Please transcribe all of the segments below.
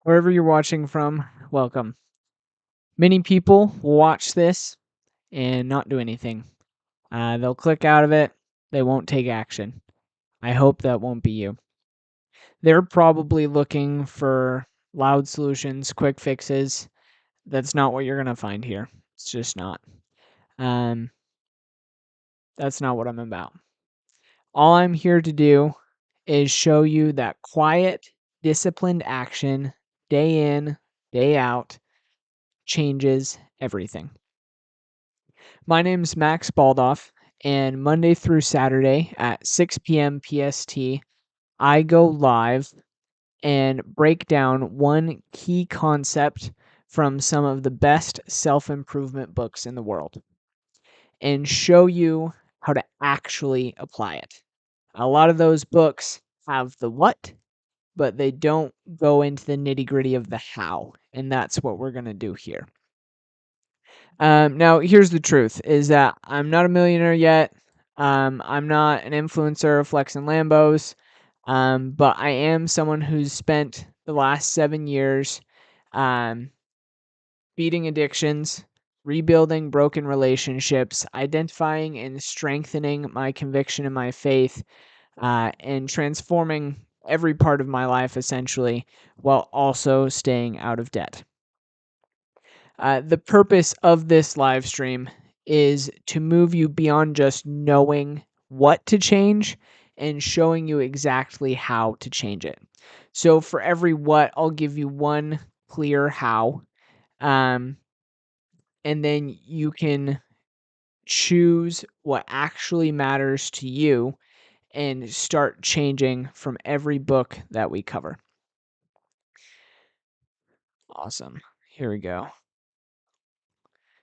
Wherever you're watching from, welcome. Many people will watch this and not do anything. They'll click out of it. They won't take action. I hope that won't be you. They're probably looking for loud solutions, quick fixes. That's not what you're going to find here. It's just not. Um, that's not what I'm about. All I'm here to do is show you that quiet, disciplined action, day in, day out, changes everything. My name's Max Baldoff, and Monday through Saturday at 6 p.m. PST, I go live and break down one key concept from some of the best self improvement books in the world and show you how to actually apply it. A lot of those books have the what, but they don't go into the nitty gritty of the how, and that's what we're going to do here. Now, here's the truth: is that I'm not a millionaire yet. I'm not an influencer of flexing Lambos, but I am someone who's spent the last 7 years um, beating addictions, rebuilding broken relationships, identifying and strengthening my conviction and my faith, and transforming every part of my life essentially, while also staying out of debt. The purpose of this live stream is to move you beyond just knowing what to change and showing you exactly how to change it. So for every what, I'll give you one clear how, and then you can choose what actually matters to you and start changing from every book that we cover. Awesome. Here we go.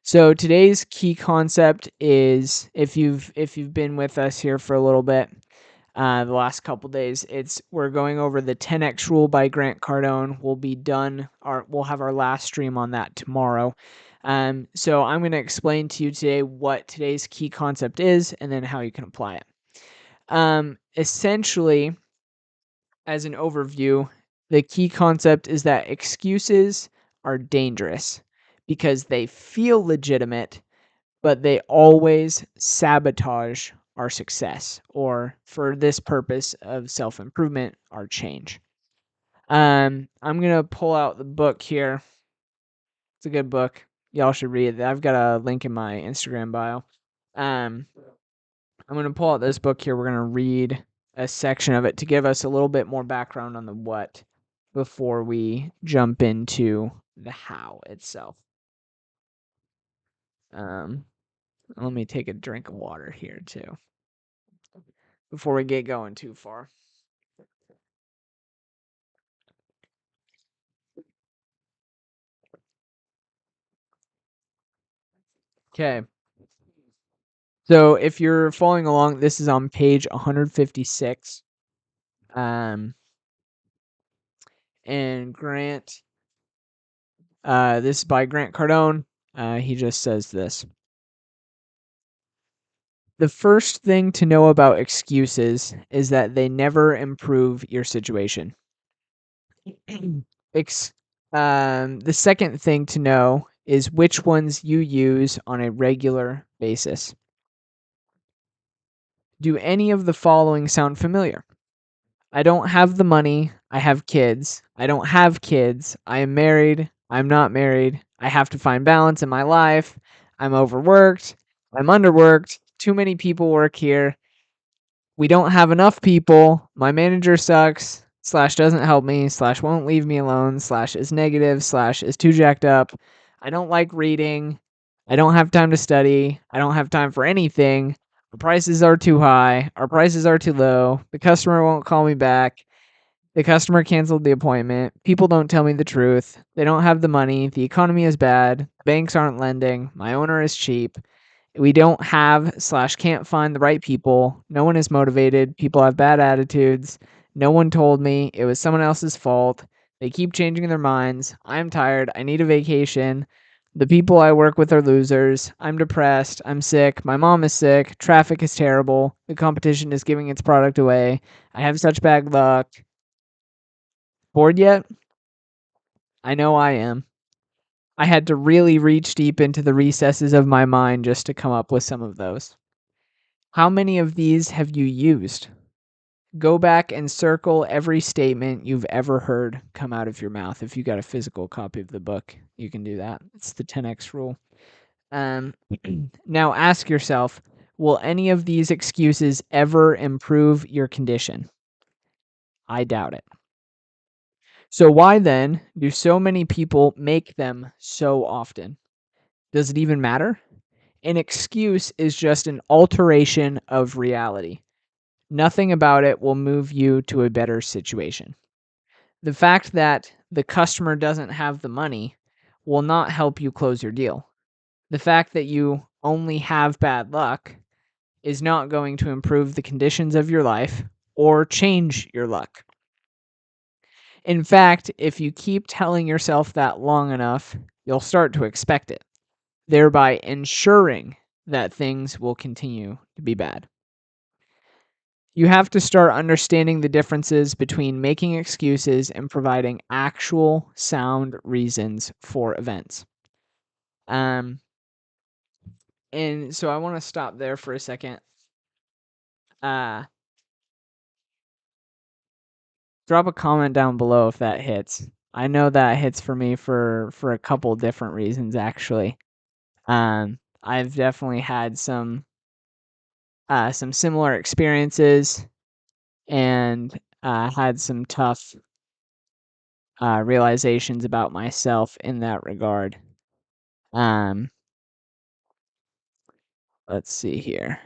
So today's key concept is, if you've been with us here for a little bit, the last couple days, we're going over the 10x rule by Grant Cardone. We'll have our last stream on that tomorrow. So I'm going to explain to you today what today's key concept is and then how you can apply it. Essentially, as an overview, the key concept is that excuses are dangerous because they feel legitimate, but they always sabotage our success, or for this purpose of self-improvement, our change. I'm going to pull out the book here. It's a good book. Y'all should read it. I've got a link in my Instagram bio. I'm going to pull out this book here. We're going to read a section of it to give us a little bit more background on the what before we jump into the how itself. Let me take a drink of water here too before we get going too far. Okay. So if you're following along, this is on page 156. And Grant, this is by Grant Cardone. He just says this. The first thing to know about excuses is that they never improve your situation. The second thing to know is which ones you use on a regular basis. Do any of the following sound familiar? I don't have the money. I have kids. I don't have kids. I am married. I'm not married. I have to find balance in my life. I'm overworked. I'm underworked. Too many people work here. We don't have enough people. My manager sucks. Slash doesn't help me. Slash won't leave me alone. Slash is negative. Slash is too jacked up. I don't like reading. I don't have time to study. I don't have time for anything. The prices are too high. Our prices are too low. The customer won't call me back. The customer canceled the appointment. People don't tell me the truth. They don't have the money. The economy is bad. Banks aren't lending. My owner is cheap. We don't have slash can't find the right people. No one is motivated. People have bad attitudes. No one told me. It was someone else's fault. They keep changing their minds. I'm tired. I need a vacation. The people I work with are losers. I'm depressed. I'm sick. My mom is sick. Traffic is terrible. The competition is giving its product away. I have such bad luck. Bored yet? I know I am. I had to really reach deep into the recesses of my mind just to come up with some of those. How many of these have you used? Go back and circle every statement you've ever heard come out of your mouth. If you got a physical copy of the book, you can do that. It's the 10x rule. Um, now ask yourself, will any of these excuses ever improve your condition? I doubt it. So why then do so many people make them so often? Does it even matter? An excuse is just an alteration of reality. Nothing about it will move you to a better situation. The fact that the customer doesn't have the money will not help you close your deal. The fact that you only have bad luck is not going to improve the conditions of your life or change your luck. In fact, if you keep telling yourself that long enough, you'll start to expect it, thereby ensuring that things will continue to be bad. You have to start understanding the differences between making excuses and providing actual sound reasons for events. Um, and so I want to stop there for a second. Drop a comment down below if that hits. I know that hits for me for a couple different reasons actually. I've definitely had some similar experiences and had some tough realizations about myself in that regard. Um, let's see here.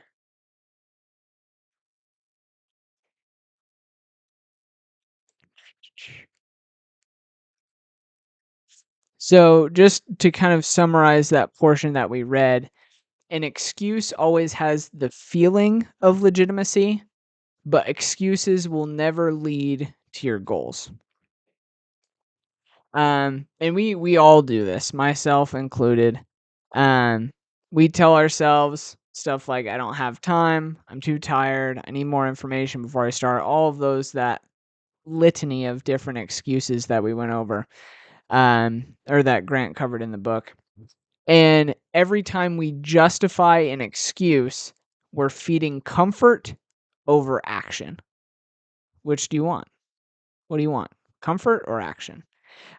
So, just to kind of summarize that portion that we read, an excuse always has the feeling of legitimacy, but excuses will never lead to your goals. And we all do this, myself included. Um, we tell ourselves stuff like, I don't have time, I'm too tired, I need more information before I start. All of those, that litany of different excuses that we went over, or that Grant covered in the book. And every time we justify an excuse, we're feeding comfort over action. Which do you want? What do you want? Comfort or action?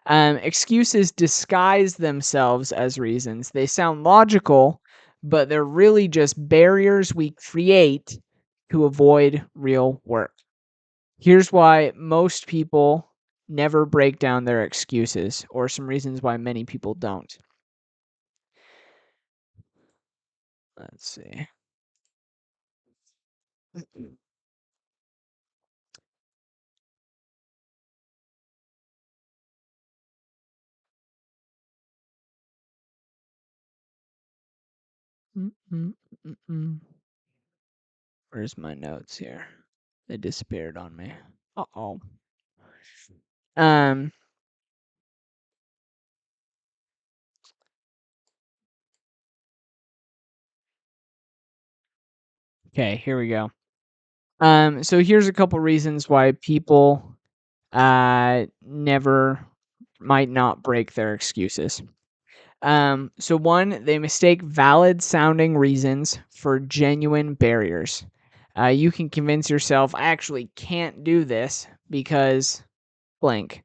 Excuses disguise themselves as reasons. They sound logical, but they're really just barriers we create to avoid real work. Here's why most people never break down their excuses, or some reasons why many people don't. Let's see. Where's my notes here? They disappeared on me. Uh-oh. Um, okay, here we go. So here's a couple reasons why people never might not break their excuses. So one, they mistake valid sounding reasons for genuine barriers. You can convince yourself, I actually can't do this because blank.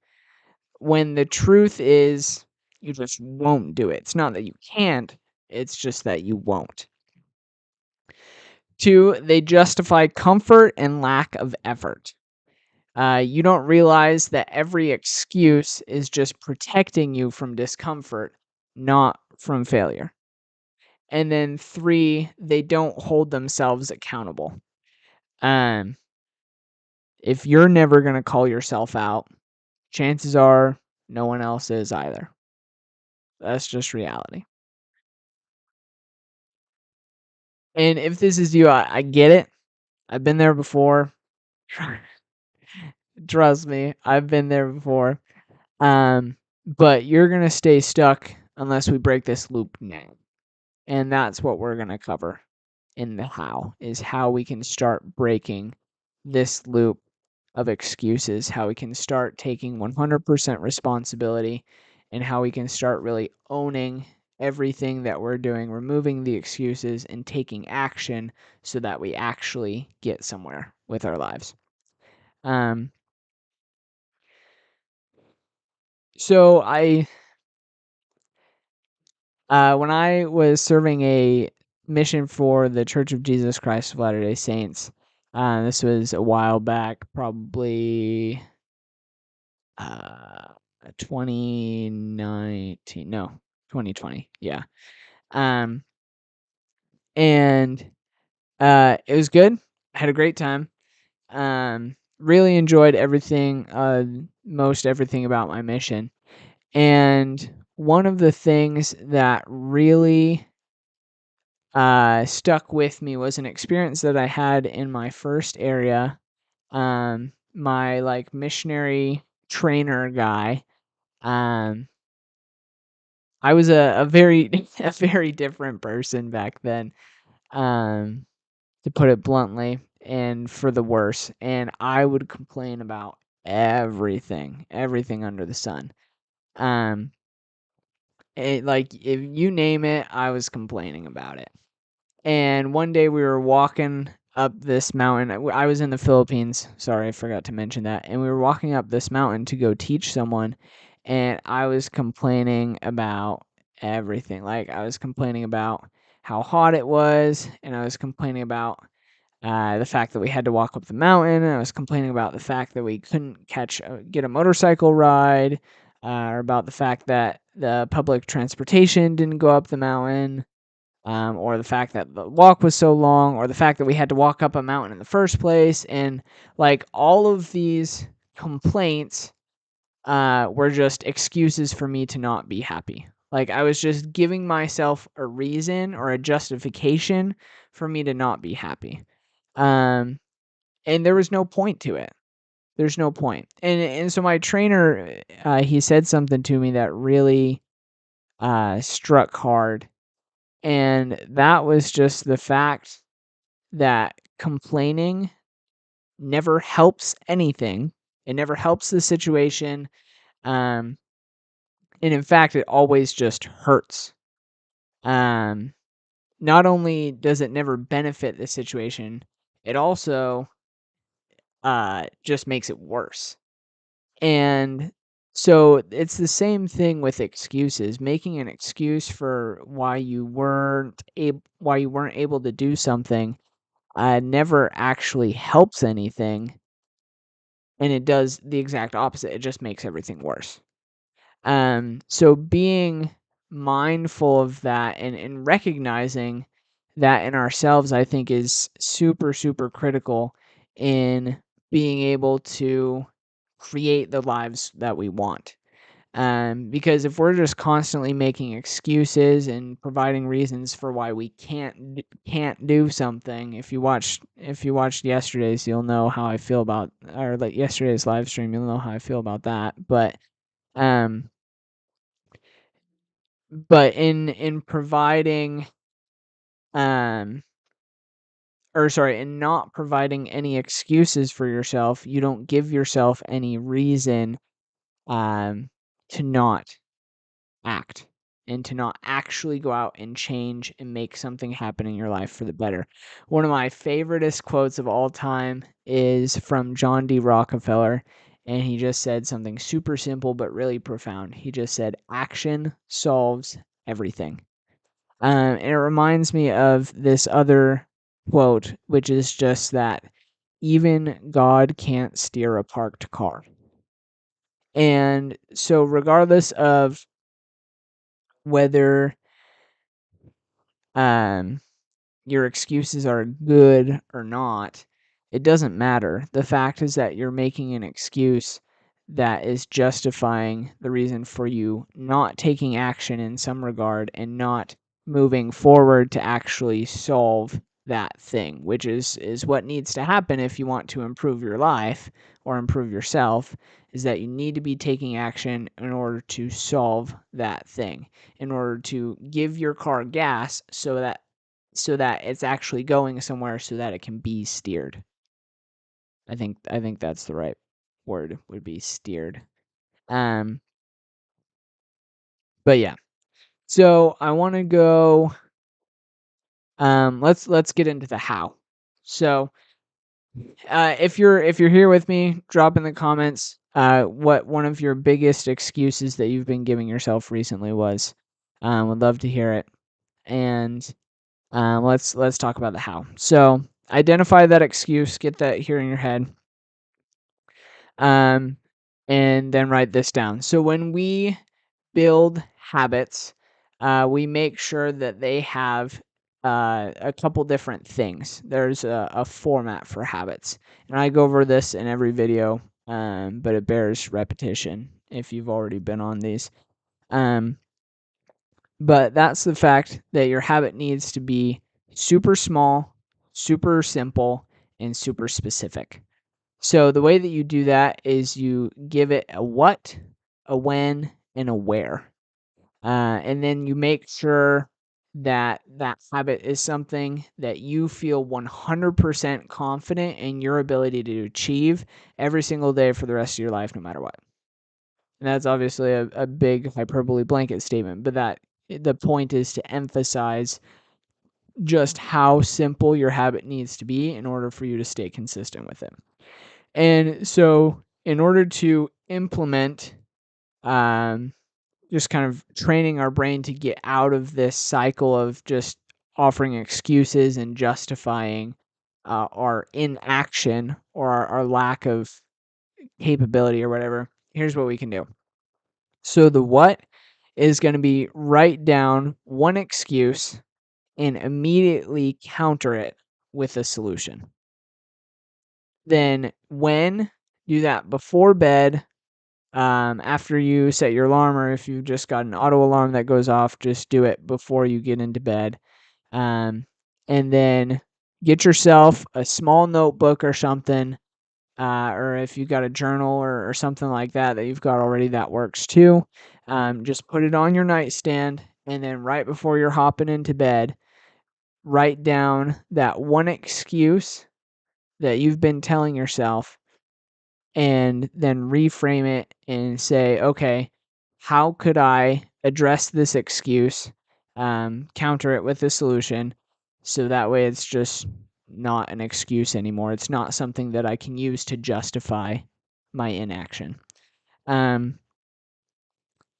When the truth is, you just won't do it. It's not that you can't, it's just that you won't. Two, they justify comfort and lack of effort. You don't realize that every excuse is just protecting you from discomfort, not from failure. And then three, they don't hold themselves accountable. Um, if you're never going to call yourself out, chances are no one else is either. That's just reality. And if this is you, I get it. I've been there before. Trust me, I've been there before. But you're gonna stay stuck unless we break this loop now. And that's what we're gonna cover in the how, is how we can start breaking this loop of excuses, how we can start taking 100% responsibility, and how we can start really owning everything that we're doing, removing the excuses and taking action so that we actually get somewhere with our lives. Um, so when I was serving a mission for the Church of Jesus Christ of Latter-day Saints, this was a while back, probably 2019, no, 2020, yeah. Um, and it was good. I had a great time. Really enjoyed everything, most everything about my mission. And one of the things that really stuck with me was an experience that I had in my first area. My like missionary trainer guy. Um, I was a very a very different person back then. Um, to put it bluntly, and for the worse. And I would complain about everything under the sun. Um, like if you name it, I was complaining about it. And one day we were walking up this mountain. I was in the Philippines. Sorry, I forgot to mention that. And we were walking up this mountain to go teach someone, and I was complaining about everything. Like I was complaining about how hot it was, and I was complaining about the fact that we had to walk up the mountain, and I was complaining about the fact that we couldn't get a motorcycle ride, or about the fact that the public transportation didn't go up the mountain, or the fact that the walk was so long, or the fact that we had to walk up a mountain in the first place. And like all of these complaints were just excuses for me to not be happy. Like I was just giving myself a reason or a justification for me to not be happy. Um, and there was no point to it. There's no point. And so my trainer, he said something to me that really struck hard, and that was just the fact that complaining never helps anything. It never helps the situation. Um, and in fact, it always just hurts. Um, Not only does it never benefit the situation, it also just makes it worse. And so it's the same thing with excuses. Making an excuse for why you weren't able to do something never actually helps anything, and it does the exact opposite. It just makes everything worse. So being mindful of that and recognizing that in ourselves, I think is super, super critical in being able to create the lives that we want. Because if we're just constantly making excuses and providing reasons for why we can't do something, if you watched yesterday's, you'll know how I feel about, or like yesterday's live stream, you'll know how I feel about that. Um, but in providing, um, or sorry, in not providing any excuses for yourself, you don't give yourself any reason um to not act and to not actually go out and change and make something happen in your life for the better. One of my favoriteest quotes of all time is from John D. Rockefeller, and he just said something super simple but really profound. He just said, "Action solves everything." And it reminds me of this other quote, which is just that even God can't steer a parked car. And so, regardless of whether um, your excuses are good or not, it doesn't matter. The fact is that you're making an excuse that is justifying the reason for you not taking action in some regard and not moving forward to actually solve that thing, which is what needs to happen if you want to improve your life or improve yourself, is that you need to be taking action in order to solve that thing, in order to give your car gas so that it's actually going somewhere so that it can be steered. I think that's the right word, would be steered. Um, but yeah. So I want to go. Let's get into the how. So if you're here with me, drop in the comments what one of your biggest excuses that you've been giving yourself recently was. Would love to hear it. And let's talk about the how. So identify that excuse, get that here in your head, um, and then write this down. So when we build habits, we make sure that they have a couple different things. There's a format for habits, and I go over this in every video, but it bears repetition if you've already been on these. Um, but that's the fact that your habit needs to be super small, super simple, and super specific. So the way that you do that is you give it a what, a when, and a where. And then you make sure that that habit is something that you feel 100% confident in your ability to achieve every single day for the rest of your life, no matter what. And that's obviously a big hyperbole blanket statement, but the point is to emphasize just how simple your habit needs to be in order for you to stay consistent with it. And so, in order to implement, um, just kind of training our brain to get out of this cycle of just offering excuses and justifying our inaction or our lack of capability or whatever, here's what we can do. So, the what is going to be write down one excuse and immediately counter it with a solution. Then, when, do that before bed. After you set your alarm, or if you've just got an auto alarm that goes off, just do it before you get into bed. And then get yourself a small notebook or something, or if you've got a journal or something like that that you've got already, that works too. Just put it on your nightstand, and then right before you're hopping into bed, write down that one excuse that you've been telling yourself, and then reframe it and say, okay, how could I address this excuse, counter it with a solution, so that way it's just not an excuse anymore. It's not something that I can use to justify my inaction. Um,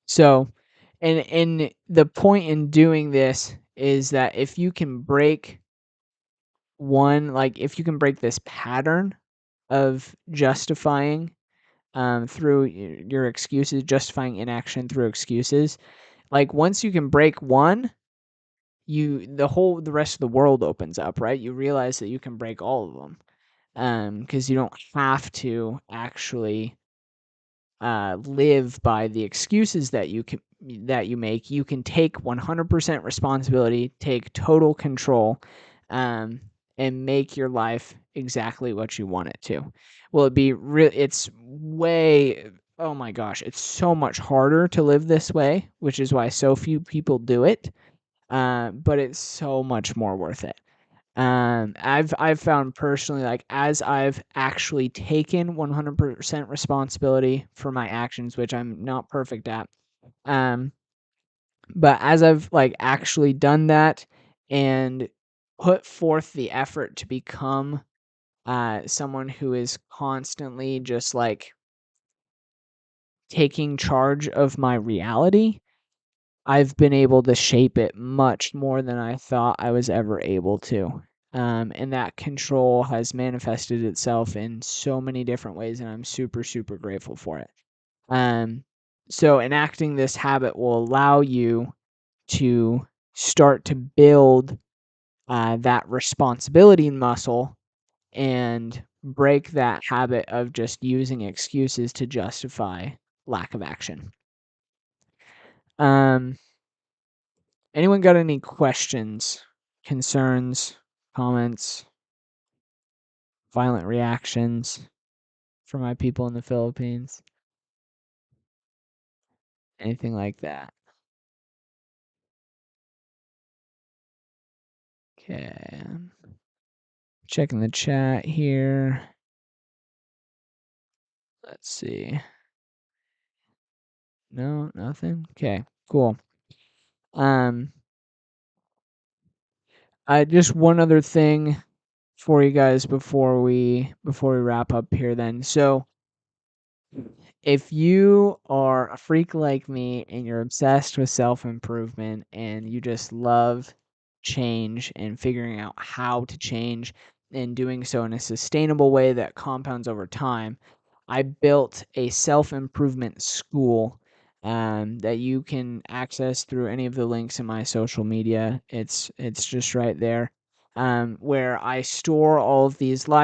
so, and the point in doing this is that if you can break if you can break this pattern of justifying through your excuses, justifying inaction through excuses. Like once you can break one, the rest of the world opens up, right? You realize that you can break all of them, because you don't have to actually live by the excuses that you make. You can take 100% responsibility, take total control, um, and make your life exactly what you want it to. Will it be real? It's way. Oh my gosh, it's so much harder to live this way, which is why so few people do it. But it's so much more worth it. I've found personally, like, as I've actually taken 100% responsibility for my actions, which I'm not perfect at, um, but as I've, like, actually done that and put forth the effort to become, someone who is constantly just, like, taking charge of my reality, I've been able to shape it much more than I thought I was ever able to. And that control has manifested itself in so many different ways, and I'm super, super grateful for it. Um, so enacting this habit will allow you to start to build that responsibility muscle and break that habit of just using excuses to justify lack of action. Um, Anyone got any questions, concerns, comments, violent reactions from my people in the Philippines? Anything like that? Okay. Checking the chat here. Let's see. No, nothing. Okay, cool. Um, I just one other thing for you guys before we wrap up here. Then, so if you are a freak like me and you're obsessed with self improvement and you just love change and figuring out how to change and doing so in a sustainable way that compounds over time, I built a self improvement school that you can access through any of the links in my social media. It's just right there, where I store all of these live